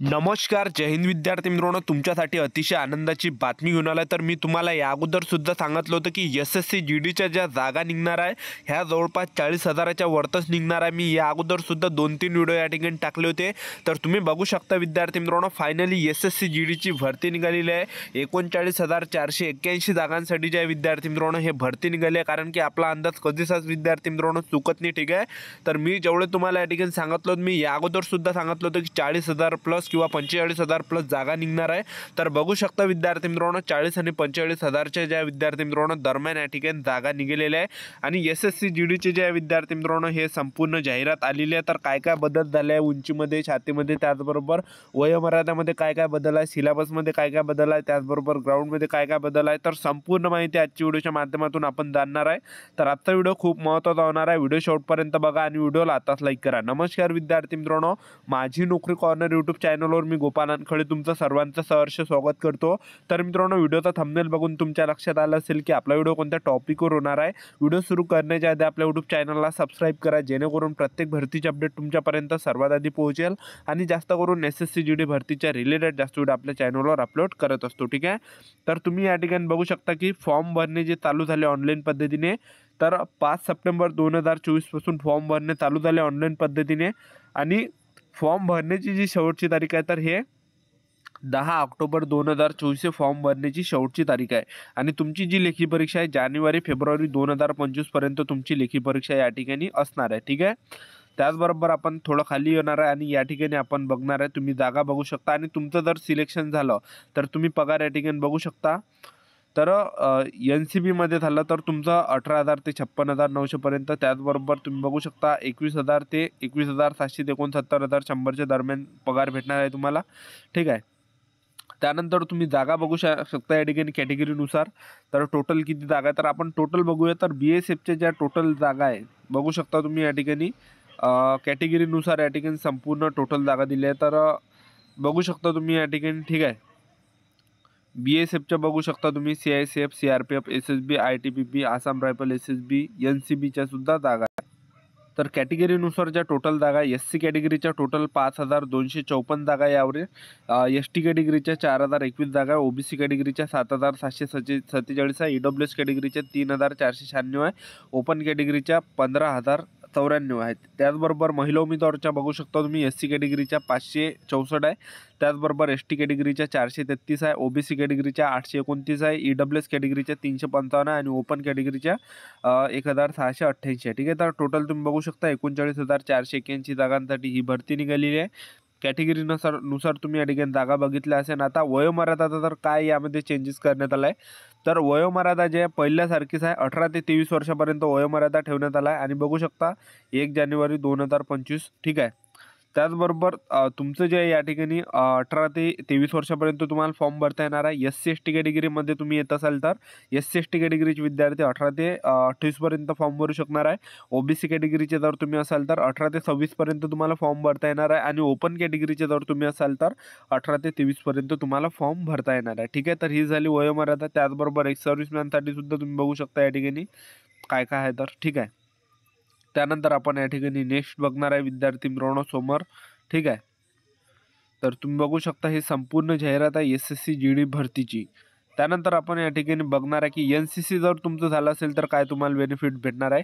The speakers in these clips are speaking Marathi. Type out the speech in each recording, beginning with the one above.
नमस्कार, जय हिंद विद्यार्थी मित्रांनो. तुमच्यासाठी अतिशय आनंदाची बातमी घेऊन आला. तर मी तुम्हाला या अगोदर सुद्धा सांगितलं होतं की एस-एस-सी जी-डीच्या ज्या जागा निघणार आहे ह्या जवळपास 40,000च्या वरतच निघणार आहे. मी या अगोदर सुद्धा 2-3 व्हिडिओ या ठिकाणी टाकले होते. तर तुम्ही बघू शकता विद्यार्थी मित्रांनो, फायनली एस-एस-सी जी-डीची भरती निघालेली आहे. 39,481 जागांसाठी जे विद्यार्थी मित्रांनो हे भरती निघाली आहे. कारण की आपला अंदाज कधीच विद्यार्थी मित्रांनो चुकत नाही, ठीक आहे. तर मी जेवढे तुम्हाला या ठिकाणी सांगितलं होतं, मी या अगोदर सुद्धा सांगितलं होतं की 40,000 प्लस किंवा 45,000 प्लस जागा निघणार आहे. तर बघू शकता विद्यार्थी मित्रांनो, 40 आणि 45,000च्या ज्या विद्यार्थी मित्रांनो दरम्यान या ठिकाणी जागा निघालेल्या आहे. आणि एस-एस-सी जी-डीचे जे विद्यार्थी मित्रांनो हे संपूर्ण जाहिरात आलेली आहे. तर काय काय बदल झाले आहे उंचीमध्ये, छातीमध्ये, त्याचबरोबर वयोमर्यादामध्ये काय काय बदल आहे, सिलेबसमध्ये काय काय बदल आहे, त्याचबरोबर ग्राउंडमध्ये काय काय बदल आहे, तर संपूर्ण माहिती आजच्या व्हिडिओच्या माध्यमातून आपण जाणणार आहे. तर आजचा व्हिडिओ खूप महत्त्वाचा होणार आहे. व्हिडिओ शेवटपर्यंत बघा आणि व्हिडिओला आताच लाईक करा. नमस्कार विद्यार्थी मित्रांनो, माझी नोकरी कॉर्नर यूट्यूब चॅनलवर मी गोपाल वानखडे तुमचं सर्वांचं सहर्ष स्वागत करतो. तर मित्रांनो, व्हिडिओचा थंबनेल बघून तुमच्या लक्षात आलं असेल की आपला व्हिडिओ कोणत्या टॉपिकवर होणार आहे. व्हिडिओ सुरू करण्याच्या आधी आपल्या यूट्यूब चॅनलला सबस्क्राईब करा, जेणेकरून प्रत्येक भरतीचे अपडेट तुमच्यापर्यंत सर्वात आधी पोहोचेल. आणि जास्त करून एस-एस-सी जी-डी भरतीच्या रिलेटेड जास्त व्हिडिओ आपल्या चॅनलवर अपलोड करत असतो, ठीक आहे. तर तुम्ही या ठिकाणी बघू शकता की फॉर्म भरणे जे चालू झाले ऑनलाईन पद्धतीने. तर 5 सप्टेंबर 2024 पासून फॉर्म भरणे चालू झाले ऑनलाईन पद्धतीने. आणि फॉर्म भरण्याची जी शेवटची तारीख आहे तर हे 10 ऑक्टोबर 2024 फॉर्म भरण्याची शेवटची तारीख आहे. आणि तुमची जी लेखी परीक्षा आहे जानेवारी-फेब्रुवारी 2025 पर्यंत तुमची लेखी परीक्षा या ठिकाणी असणार आहे, ठीक आहे. त्याचबरोबर आपण थोडं खाली येणार आहे आणि या ठिकाणी आपण बघणार आहे, तुम्ही जागा बघू शकता. आणि तुमचं जर सिलेक्शन झालं तर तुम्ही पगार या ठिकाणी बघू शकता. तर NCBमध्ये झालं तर तुमचं 18,000 ते 56,900 पर्यंत. त्याचबरोबर तुम्ही बघू शकता 21,000 ते 21,700 ते 69,100च्या दरम्यान पगार भेटणार आहे तुम्हाला, ठीक आहे. त्यानंतर तुम्ही जागा बघू शकता या ठिकाणी कॅटेगरीनुसार. तर टोटल किती जागा आहे तर आपण टोटल बघूया. तर BSFच्या ज्या टोटल जागा आहे बघू शकता तुम्ही या ठिकाणी कॅटेगरीनुसार या ठिकाणी संपूर्ण टोटल जागा दिली आहे. तर बघू शकता तुम्ही या ठिकाणी, ठीक आहे. BSFच्या बघू शकता तुम्ही CICF, CRPF, SSB, ITBP, Assam rifle, SSB, NCBच्या सुद्धा जागा आहे. तर कॅटेगरीनुसार ज्या टोटल जागा, SC कॅटेगरीच्या टोटल 5,254 जागा यावर, ST कॅटेगरीच्या 4,021 जागा, OBC कॅटेगरीच्या 7,747 आहे, EWS कॅटेगरीच्या 3,496 आहे, ओपन कॅटेगरीच्या 15,094 आहेत. त्याचबरोबर महिला उमेदवारच्या बघू शकता तुम्ही SC कॅटेगरीच्या 564 आहे, त्याचबरोबर ST कॅटेगरीच्या 433 आहे, OBC कॅटेगरीच्या 829 आहे, EWS कॅटेगरीच्या 355 आहे आणि ओपन कॅटेगरीच्या 1,688 आहे, ठीक आहे. तर टोटल तुम्ही बघू शकता 39,481 जागांसाठी ही भरती निघालेली आहे. कॅटेगरीनुसार तुम्ही या ठिकाणी जागा बघितल्या असेल. आता वयोमर्यादा तर काय यामध्ये चेंजेस करण्यात आला आहे. तर वयोमर्यादा जे आहे पहिल्यासारखीच आहे, 18 ते 23 वर्षापर्यंत वयोमर्यादा ठेवण्यात आला आहे. आणि बघू शकता 1 जानेवारी 2025, ठीक आहे. त्याचबरोबर तुमचं जे या ठिकाणी 18 ते 23 वर्षापर्यंत तुम्हाला फॉर्म भरता येणार आहे. SC/ST कॅटेगरीमध्ये तुम्ही येत असाल तर SC/ST कॅटेगरीचे विद्यार्थी 18 ते 28पर्यंत फॉर्म भरू शकणार आहे. OBC कॅटेगरीचे जर तुम्ही असाल तर 18 ते 26पर्यंत तुम्हाला फॉर्म भरता येणार आहे. आणि ओपन कॅटेगरीचे जर तुम्ही असाल तर 18 ते 23पर्यंत तुम्हाला फॉर्म भरता येणार आहे, ठीक आहे. तर ही झाली वयोमर्यादा. त्याचबरोबर एक सर्व्हिसमॅनसाठी सुद्धा तुम्ही बघू शकता या ठिकाणी काय काय आहे तर, ठीक आहे. त्यानंतर आपण या ठिकाणी नेक्स्ट बघणार आहे विद्यार्थी मित्रांनो समोर, ठीक आहे. तर तुम्ही बघू शकता हे संपूर्ण जाहिरात आहे एस-एस-सी जी-डी भरतीची. त्यानंतर आपण या ठिकाणी बघणार आहे की NCC जर तुमचं झालं असेल तर काय तुम्हाला बेनिफिट भेटणार आहे.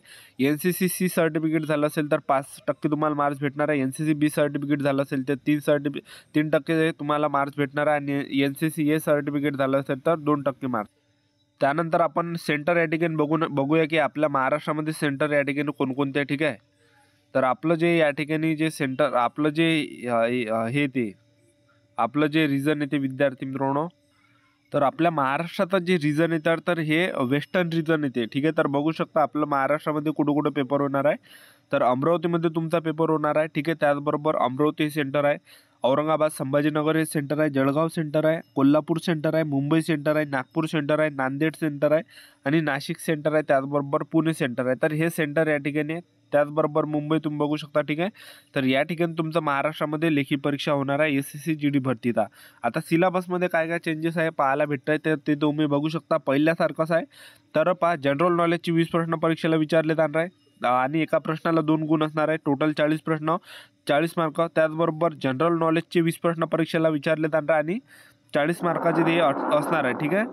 NCC C सर्टिफिकेट झालं असेल तर 5% तुम्हाला मार्क्स भेटणार आहे. NCC B सर्टिफिकेट झालं असेल तर 3% तुम्हाला मार्क्स भेटणार आहे. आणि NCC A सर्टिफिकेट झालं असेल तर 2% मार्क्स. त्यानंतर आपण सेंटर या ठिकाणी बघूया की आपल्या महाराष्ट्रामध्ये सेंटर या ठिकाणी कोणकोणते आहे, ठीक आहे. तर आपलं जे या ठिकाणी जे सेंटर आपलं जे हे ते आपलं जे रिजन आहे ते विद्यार्थी मित्रांनो, तर आपल्या महाराष्ट्राचं जे रिजन येतात तर हे वेस्टर्न रिजन येते, ठीक आहे. तर बघू शकता आपलं महाराष्ट्रामध्ये कुठं कुठं पेपर होणार आहे. तर अमरावतीमध्ये तुमचा पेपर होणार आहे, ठीक आहे. त्याचबरोबर अमरावती सेंटर आहे, औरंगाबाद संभाजीनगर हे सेंटर आहे, जळगाव सेंटर आहे, कोल्हापूर सेंटर आहे, मुंबई सेंटर आहे, नागपूर सेंटर आहे, नांदेड सेंटर आहे आणि नाशिक सेंटर आहे, त्याचबरोबर पुणे सेंटर आहे. तर हे सेंटर या ठिकाणी आहे. त्याचबरोबर मुंबई तुम्ही बघू शकता, ठीक आहे. तर या ठिकाणी तुमचं महाराष्ट्रामध्ये लेखी परीक्षा होणार आहे एस-एस-सी जी-डी भरतीचा. आता सिलेबसमध्ये काय काय चेंजेस आहे पाहायला भेटत आहे ते तुम्ही बघू शकता. पहिल्यासारखंच आहे. तर पहा, जनरल नॉलेजची 20 प्रश्न परीक्षेला विचारले जाणार आहे. आणि एका प्रश्नाला 2 गुण असणार आहे. टोटल 40 प्रश्न, 40 मार्क. त्याचबरोबर जनरल नॉलेजचे 20 प्रश्न परीक्षेला विचारले जाणार आणि 40 मार्काचे ते असणार आहे. ठीक आहे.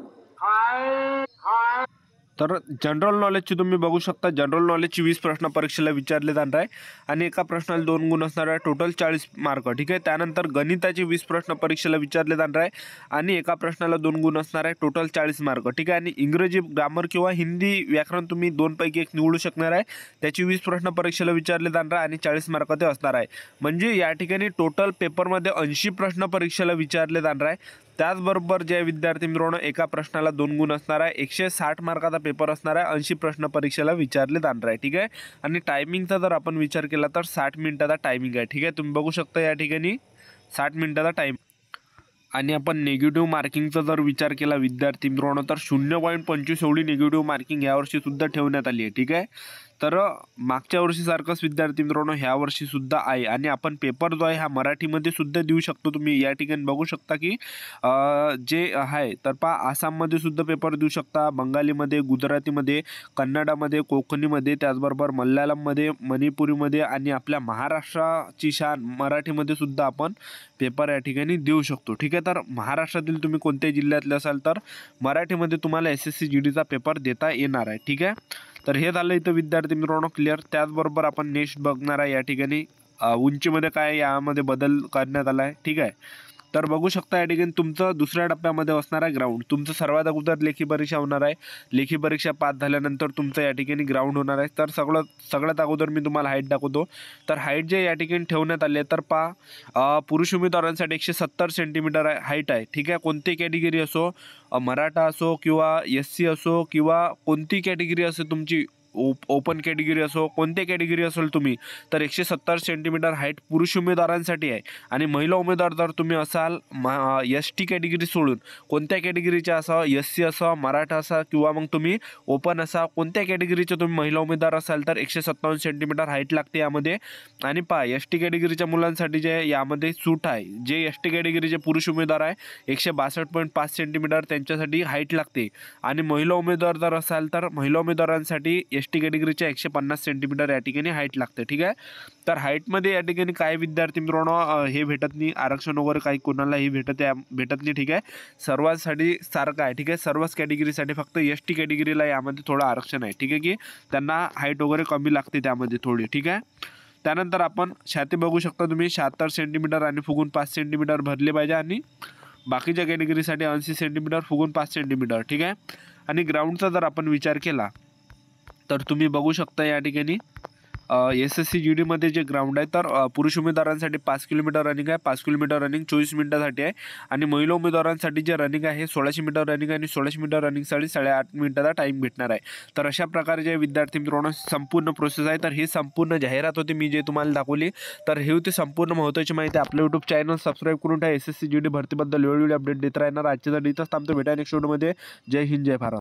तर जनरल नॉलेजची तुम्ही बघू शकता, जनरल नॉलेजची 20 प्रश्न परीक्षेला विचारले जाणार आहे आणि एका प्रश्नाला 2 गुण असणार आहे. Total 40 mark. ठीक आहे. त्यानंतर गणिताचे 20 प्रश्न परीक्षेला विचारले जाणार आहे आणि एका प्रश्नाला 2 गुण असणार आहे. Total 40 mark. ठीक आहे. आणि इंग्रजी ग्रामर किंवा हिंदी व्याकरण तुम्ही 2 पैकी 1 निवडू शकणार आहे. त्याची 20 प्रश्न परीक्षेला विचारले जाणार आहे आणि 40 मार्क ते असणार आहे. म्हणजे या ठिकाणी टोटल पेपरमध्ये 80 प्रश्न परीक्षेला विचारले जाणार आहे. त्याचबरोबर जे विद्यार्थी मित्रांनो, एका प्रश्नाला 2 गुण असणार आहे. 160 मार्काचा पेपर असणार आहे. 80 प्रश्न परीक्षेला विचारले जाणार आहे. ठीक आहे. आणि टायमिंगचा जर आपण विचार केला तर 60 मिनिटाचा टायमिंग आहे. ठीक आहे. तुम्ही बघू शकता या ठिकाणी 60 मिनिटाचा टाईम. आणि आपण निगेटिव्ह मार्किंगचा जर विचार केला विद्यार्थी मित्रांनो, तर 0.25 एवढी निगेटिव्ह मार्किंग यावर्षी सुद्धा ठेवण्यात आली आहे. ठीक आहे. तर मागच्या वर्षीसारखंच विद्यार्थी मित्रांनो ह्या वर्षी सुद्धा आहे. आणि आपण पेपर जो आहे हा मराठीमध्ये सुद्धा देऊ शकतो. तुम्ही या ठिकाणी बघू शकता की जे आहे तर आसाममध्ये सुद्धा पेपर देऊ शकता, बंगालीमध्ये, गुजरातीमध्ये, कन्नडामध्ये, कोकणीमध्ये, त्याचबरोबर मल्याळममध्ये, मणिपुरीमध्ये आणि आपल्या महाराष्ट्राची शान मराठीमध्ये सुद्धा आपण पेपर या ठिकाणी देऊ शकतो. ठीक आहे. तर महाराष्ट्रातील तुम्ही कोणत्याही जिल्ह्यातले असाल तर मराठीमध्ये तुम्हाला SSC GDचा पेपर देता येणार आहे. ठीक आहे. तर हे झालं इथं विद्यार्थी मित्रांनो क्लिअर. त्याचबरोबर आपण नेक्स्ट बघणार आहे या ठिकाणी उंचीमध्ये काय यामध्ये बदल करण्यात आला आहे. ठीक आहे. तर बघू शकता या ठिकाणी तुमचं दुसऱ्या टप्प्यामध्ये असणार आहे ग्राउंड. तुमचं सर्वात अगोदर लेखी परीक्षा होणार आहे. लेखी परीक्षा पास झाल्यानंतर तुमचं या ठिकाणी ग्राउंड होणार आहे. तर सगळ्यात अगोदर मी तुम्हाला हाईट दाखवतो. तर हाईट जे या ठिकाणी ठेवण्यात आली आहे तर पुरुष उमेदवारांसाठी 170 सेंटीमीटर हाईट आहे. ठीक आहे. कोणती कॅटेगरी असो, मराठा असो किंवा SC असो किंवा कोणती कॅटेगरी असो तुमची, ओपन कॅटेगरी असो, कोणत्या कॅटेगरी असेल तुम्ही, तर 170 सेंटीमीटर हाईट पुरुष उमेदवारांसाठी आहे. आणि महिला उमेदवार जर तुम्ही असाल ST कॅटेगरी सोडून कोणत्या कॅटेगरीचे असा, SC असा, मराठा असा किंवा मग तुम्ही ओपन असा, कोणत्या कॅटेगरीचे तुम्ही महिला उमेदवार असाल तर 157 सेंटीमीटर हाईट लागते यामध्ये. आणि ST कॅटेगरीच्या मुलांसाठी जे यामध्ये सूट आहे, जे ST कॅटेगरीचे पुरुष उमेदवार आहे 162.5 सेंटीमीटर त्यांच्यासाठी हाईट लागते. आणि महिला उमेदवार जर असाल तर महिला उमेदवारांसाठी ST कॅटेगरीच्या 150 सेंटीमीटर या ठिकाणी हाईट लागते. ठीक आहे. तर हाईटमध्ये या ठिकाणी काय विद्यार्थी मित्रांनो हे भेटत नाही, आरक्षण वगैरे काही कोणालाही भेटत नाही. ठीक आहे. सर्वांसाठी सारखं आहे. ठीक आहे. सर्वच कॅटेगरीसाठी फक्त ST कॅटेगरीला यामध्ये थोडं आरक्षण आहे. ठीक आहे की त्यांना हाईट वगैरे कमी लागते त्यामध्ये थोडी. ठीक आहे. त्यानंतर आपण छाती बघू शकता तुम्ही 76 सेंटीमीटर आणि फुगून 5 सेंटीमीटर भरले पाहिजे. आणि बाकीच्या कॅटेगरीसाठी 80 सेंटीमीटर फुगून 5 सेंटीमीटर. ठीक आहे. आणि ग्राउंडचा जर आपण विचार केला तर तुम्ही बघू शकता या ठिकाणी SSC GDमध्ये जे ग्राउंड आहे तर पुरुष उमेदवारांसाठी 5 किलोमीटर रनिंग आहे. 5 किलोमीटर रनिंग 24 मिनिटासाठी आहे. आणि महिला उमेदवारांसाठी जे रनिंग आहे 1600 मीटर रनिंग आणि 1600 मीटर रनिंगसाठी 8.5 मिनिटाचा टाईम भेटणार आहे. तर अशा प्रकारे जे विद्यार्थी मित्रांनो संपूर्ण प्रोसेस आहे. तर ही संपूर्ण जाहिरात होती मी जे तुम्हाला दाखवली. तर हे होती संपूर्ण महत्त्वाची माहिती. आपलं यूट्यूब चॅनल सबस्क्राईब करून ठेवा. SSC GD भरतीबद्दल वेळोवेळी अपडेट देत राहणार. आजच्या इथंच थांबतो. भेटा नेक्स्ट व्हिडिओमध्ये. जय हिंद, जय भारत.